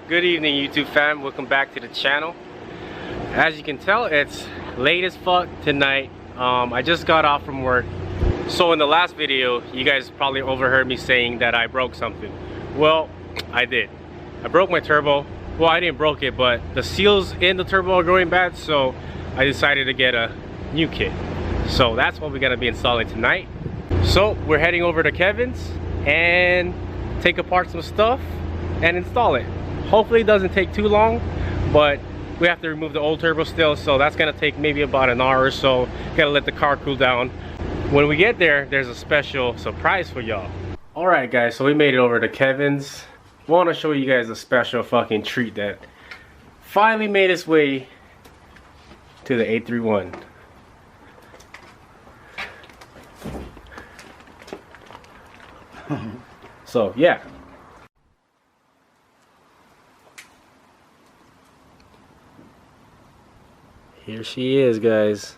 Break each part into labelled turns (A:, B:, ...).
A: Good evening, YouTube fam. Welcome back to the channel. As you can tell, it's late as fuck tonight. I just got off from work. So in the last video, you guys probably overheard me saying that I broke something. Well, I did. I broke my turbo. Well, I didn't broke it, but the seals in the turbo are going bad, so I decided to get a new kit. So that's what we're gonna be installing tonight. So we're heading over to Kevin's and take apart some stuff and install it. Hopefully it doesn't take too long, but we have to remove the old turbo still, so that's gonna take maybe about an hour or so. Gotta let the car cool down. When we get there, there's a special surprise for y'all. Alright guys, so we made it over to Kevin's. Want to show you guys a special fucking treat that finally made its way to the 831. So yeah. Here she is, guys.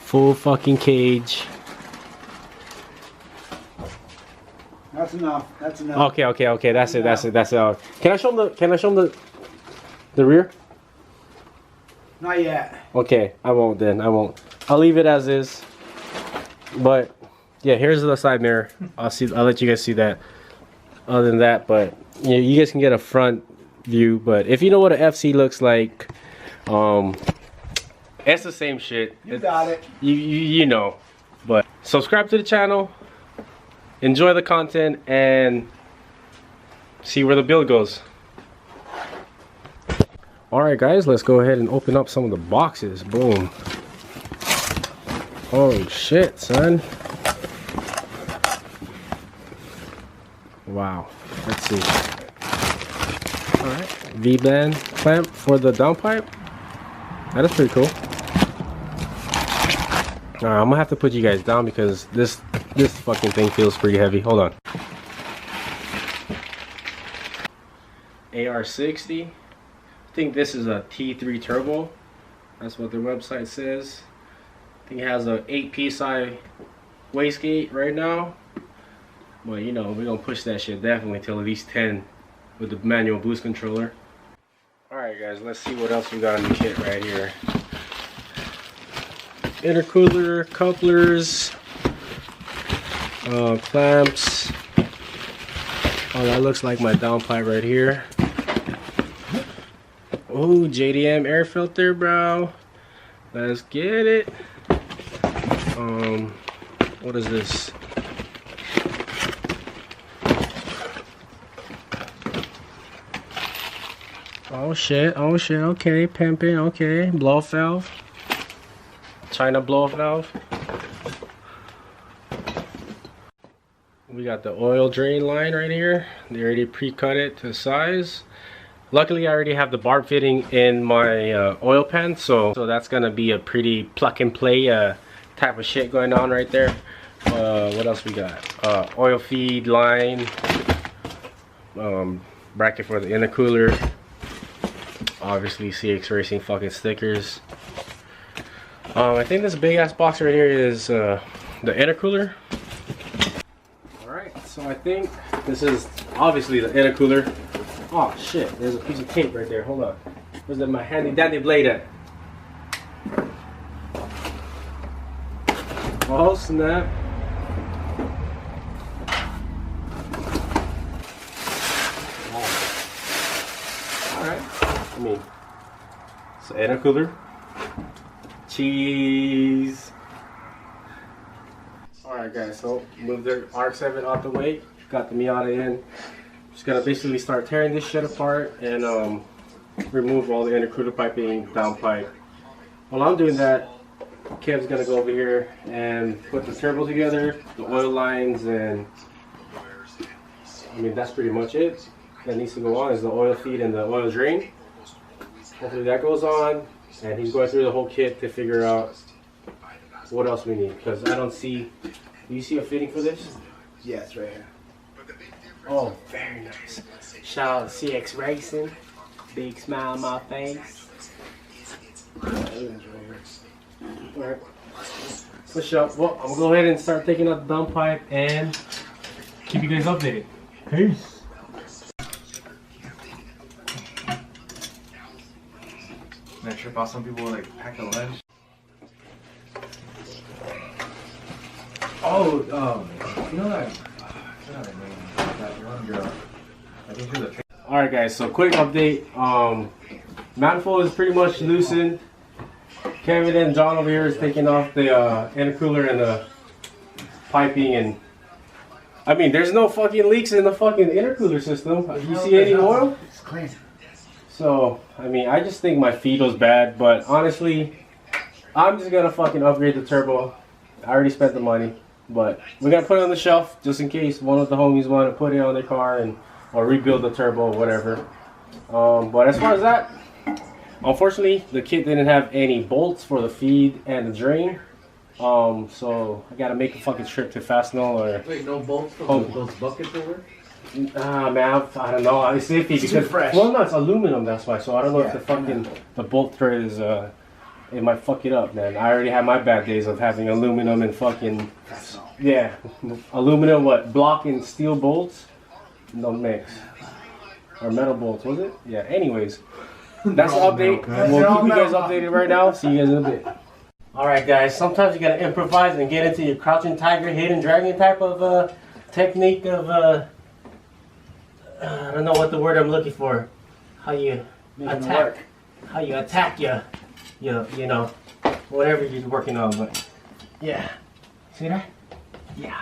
A: Full fucking cage.
B: That's enough. That's enough.
A: Okay. That's it. That's it. Can I show them the rear?
B: Not yet.
A: Okay, I won't then. I won't. I'll leave it as is. But yeah, here's the side mirror. I'll let you guys see that. Other than that, but you guys can get a front view. But if you know what an FC looks like, it's the same shit.
B: You got it.
A: You know. But subscribe to the channel, enjoy the content, and see where the build goes. Alright guys, let's go ahead and open up some of the boxes. Boom. Oh shit, son. Wow. Let's see. Alright. V-band clamp for the downpipe. That is pretty cool. Alright, I'm gonna have to put you guys down because this fucking thing feels pretty heavy. Hold on. AR60. I think this is a T3 turbo. That's what their website says. I think it has a 8 psi wastegate right now. But you know, we're gonna push that shit definitely till at least 10 with the manual boost controller. Alright guys, let's see what else we got in the kit right here. Intercooler, couplers, clamps. Oh, that looks like my downpipe right here. Oh, JDM air filter, bro. Let's get it. What is this? Oh shit, okay, pimping, okay. Blow off valve. China blow off valve. We got the oil drain line right here. They already pre-cut it to size. Luckily I already have the barb fitting in my oil pan, so that's gonna be a pretty plug and play type of shit going on right there. What else we got? Oil feed line, bracket for the intercooler, obviously CX Racing fucking stickers. I think this big ass box right here is the intercooler. Alright, so I think this is obviously the intercooler. Oh shit, there's a piece of tape right there. Hold on. Where's my handy dandy blade at? Oh snap. Alright. I mean, it's an intercooler. Cheese. Alright guys, so move the RX-7 out the way. Got the Miata in. Just gonna basically start tearing this shit apart and remove all the intercooler piping, downpipe. While I'm doing that, Kev's gonna go over here and put the turbo together, the oil lines, and I mean that's pretty much it. That needs to go on is the oil feed and the oil drain. Hopefully that goes on, and he's going through the whole kit to figure out what else we need, because I don't see. Do you see a fitting for this?
B: Yes, right here.
A: Oh, very nice. Shout out to CX Racing. Big smile on my face.
B: everything's right here.
A: Alright. Push up. Well, I'm gonna go ahead and start taking out the dump pipe and keep you guys updated. Peace.
C: And I trip out some people like pack a lunch. Oh, you know that one girl. I think she was a
A: Alright guys, so quick update. Manifold is pretty much loosened. Kevin and John over here is taking off the intercooler and the piping, and I mean there's no fucking leaks in the fucking intercooler system. Do you see any oil?
B: It's clean.
A: So I mean I just think my feed was bad, but honestly I'm just gonna fucking upgrade the turbo. I already spent the money, but we're gonna put it on the shelf just in case one of the homies want to put it on their car and or rebuild the turbo or whatever. But as far as that, unfortunately the kit didn't have any bolts for the feed and the drain. So I gotta make a fucking trip to Fastenal or.
C: Wait, no bolts for those buckets over?
A: Man, I don't know. It's iffy because
B: too fresh.
A: well, no, it's aluminum. That's why. So I don't know if the
B: Yeah.
A: fucking the bolt thread is it might fuck it up, man. I already had my bad days of having aluminum and fucking
B: That's all.
A: yeah, aluminum block and steel bolts. No mix. Or metal bolts, was it? Yeah. Anyways, that's the update. We'll keep you guys updated right now. See you guys in a bit. All right, guys. Sometimes you gotta improvise and get into your crouching tiger, hidden dragon type of technique of I don't know what the word I'm looking for. How you
B: Making it
A: attack?
B: work.
A: How you attack you know, whatever you're working on. But yeah, see that? Yeah.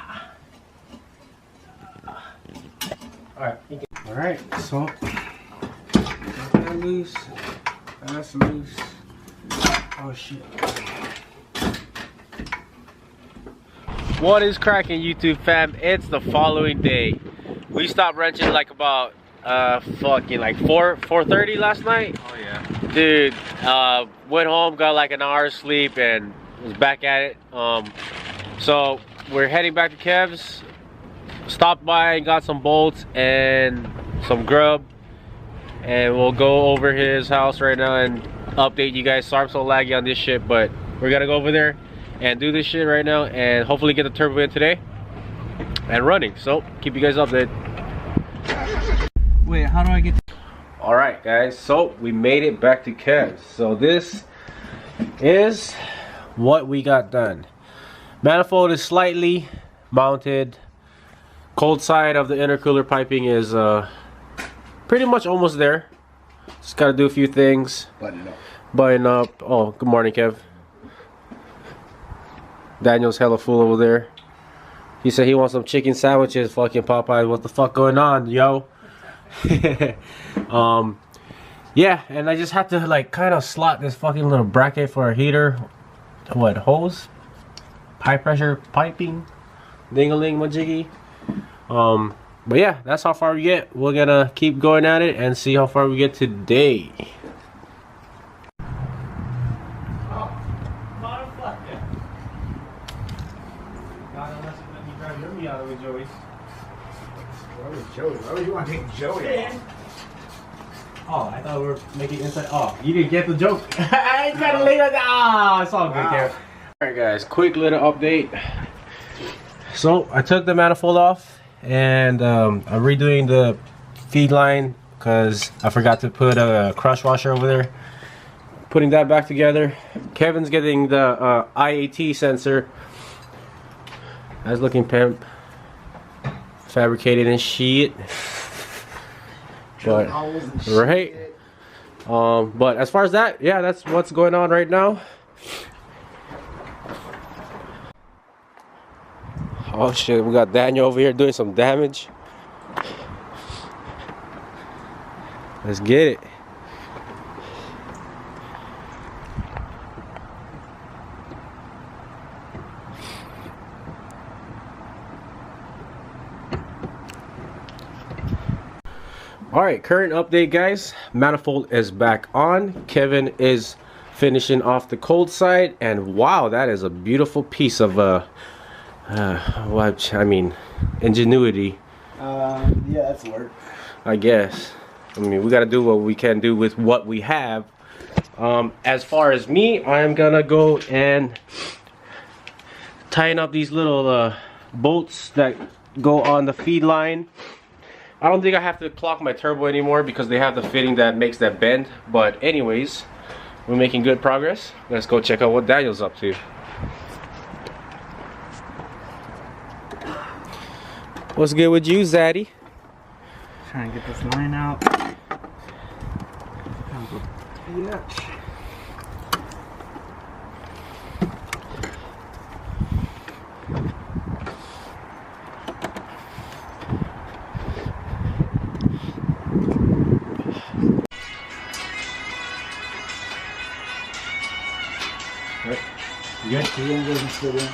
A: All right. So got that loose. That's loose. Oh shit. What is cracking, YouTube fam? It's the following day. We stopped wrenching like about fucking like 4:30 last night.
C: Oh yeah.
A: Dude, went home, got like an hour's sleep, and was back at it. So we're heading back to Kev's. Stopped by and got some bolts and some grub, and we'll go over his house right now and update you guys. Sorry I'm so laggy on this shit, but we're gonna go over there and do this shit right now and hopefully get the turbo in today and running. So keep you guys updated.
C: Wait, how do I get?
A: All right, guys. So we made it back to Kev's. So this is what we got done. Manifold is slightly mounted. Cold side of the intercooler piping is pretty much almost there. Just gotta do a few things. Button up. Oh, good morning, Kev. Daniel's hella full over there. He said he wants some chicken sandwiches. Fucking Popeye, what the fuck going on, yo? Yeah, and I just had to like kind of slot this fucking little bracket for a heater. What, hose? High pressure piping? Ding-a-ling majiggy. But yeah, that's how far we get. We're gonna keep going at it and see how far we get today. Oh, motherfucker. God, unless you let me drive your me out of it, Joey.
B: Why would you want to take Joey?
A: Oh, I thought we were making inside. Oh, you didn't get the joke. I ain't trying to lay that. Ah, it's all good, Kev. Alright, guys, quick little update. So, I took the manifold off and I'm redoing the feed line because I forgot to put a crush washer over there. Putting that back together. Kevin's getting the IAT sensor. That's looking pimp. Fabricated and shit. But right, but as far as that, yeah, that's what's going on right now. Oh shit, we got Daniel over here doing some damage. Let's get it. Alright, current update, guys. Manifold is back on. Kevin is finishing off the cold side, and wow, that is a beautiful piece of what I mean, ingenuity.
B: Yeah, that's work.
A: I guess. I mean, we gotta do what we can do with what we have. As far as me, I'm gonna go and tighten up these little bolts that go on the feed line. I don't think I have to clock my turbo anymore because they have the fitting that makes that bend. But anyways, we're making good progress. Let's go check out what Daniel's up to. What's good with you, Zaddy?
B: Trying to get this line out. Yeah. You good? You gonna go and sit in?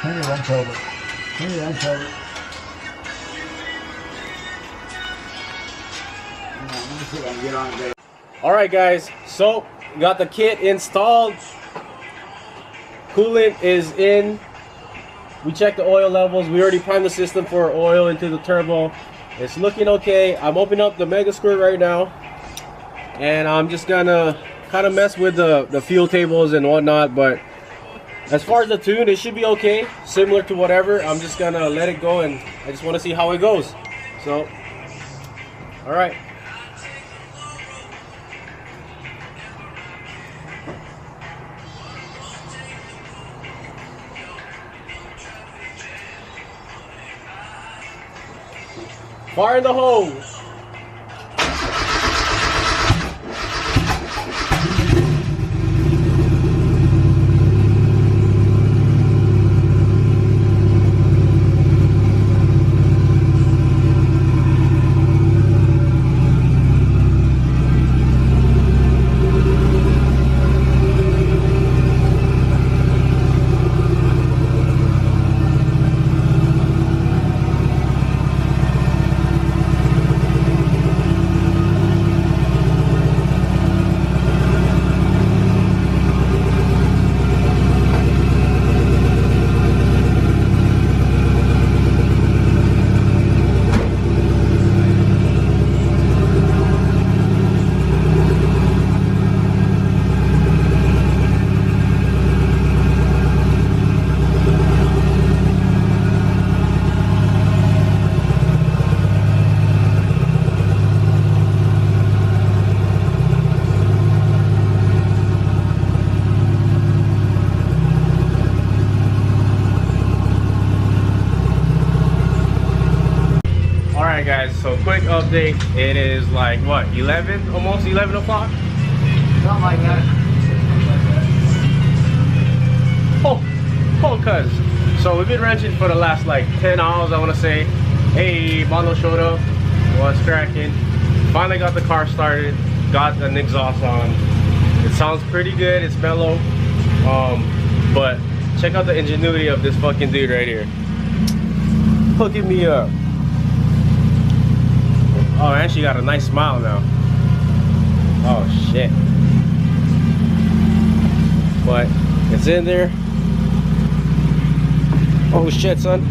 B: Turn your wrench over. Turn your wrench over. Let me see if I can get on there.
A: Alright guys, so got the kit installed. Coolant is in. We checked the oil levels. We already primed the system for oil into the turbo. It's looking okay. I'm opening up the Mega Squirt right now, and I'm just gonna kind of mess with the fuel tables and whatnot. But as far as the tune, it should be okay, similar to whatever. I'm just gonna let it go, and I just want to see how it goes. So, all right. Fire in the hose. Alright guys, so quick update. It is like what, 11? Almost 11 o'clock?
B: Something like that.
A: Oh cuz. So we've been wrenching for the last like 10 hours, I want to say. Hey, Bondo showed up. What's cracking? Finally got the car started. Got an exhaust on. It sounds pretty good. It's mellow. But check out the ingenuity of this fucking dude right here. Hooking me up. Oh, and she got a nice smile now. Oh shit. But it's in there. Oh shit, son.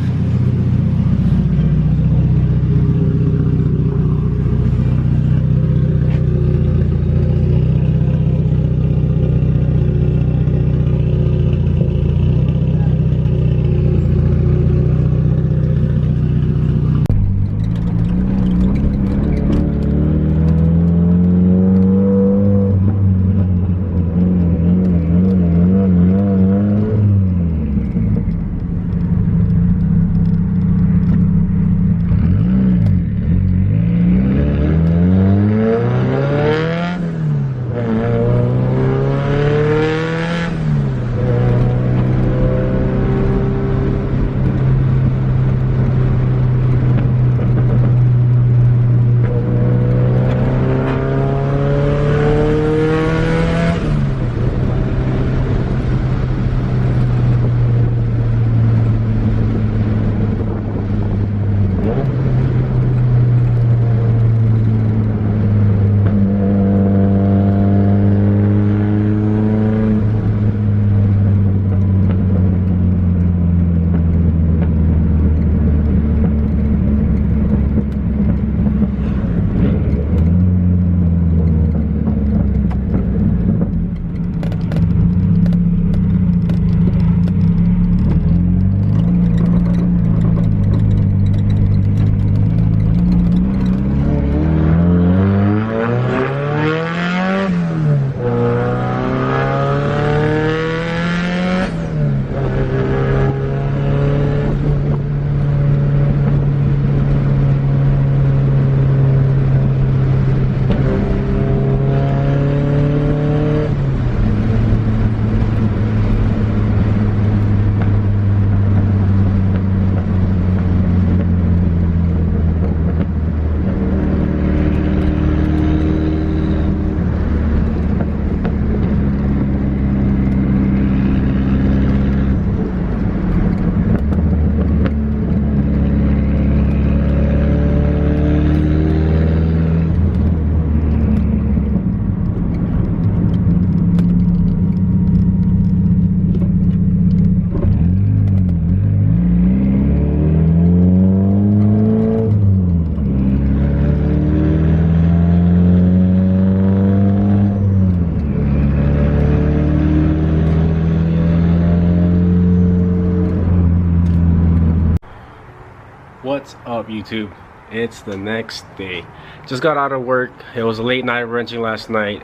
A: What's up, YouTube? It's the next day. Just got out of work. It was a late night wrenching last night.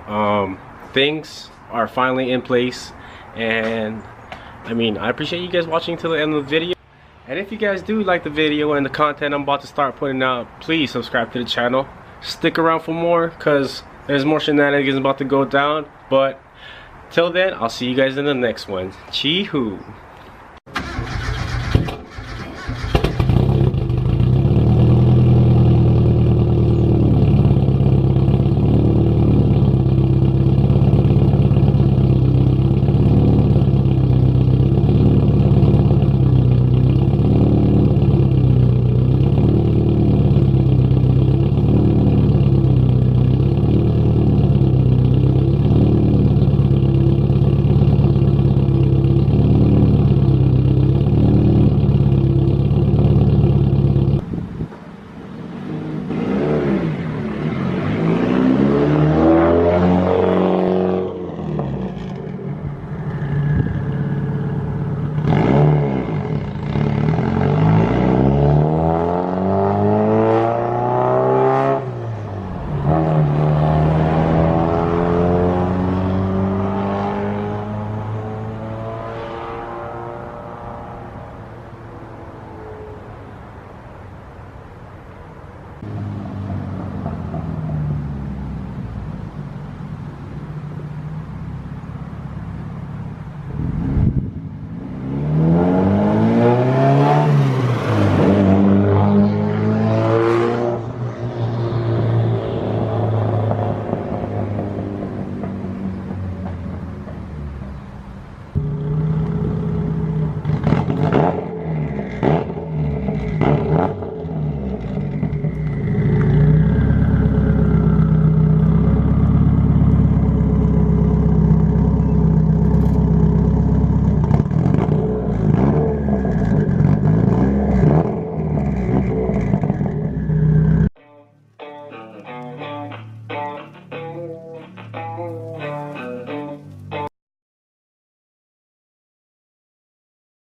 A: Things are finally in place, and I mean, I appreciate you guys watching till the end of the video. And if you guys do like the video and the content I'm about to start putting out, please subscribe to the channel. Stick around for more, because there's more shenanigans about to go down. But till then, I'll see you guys in the next one. Chee-hoo.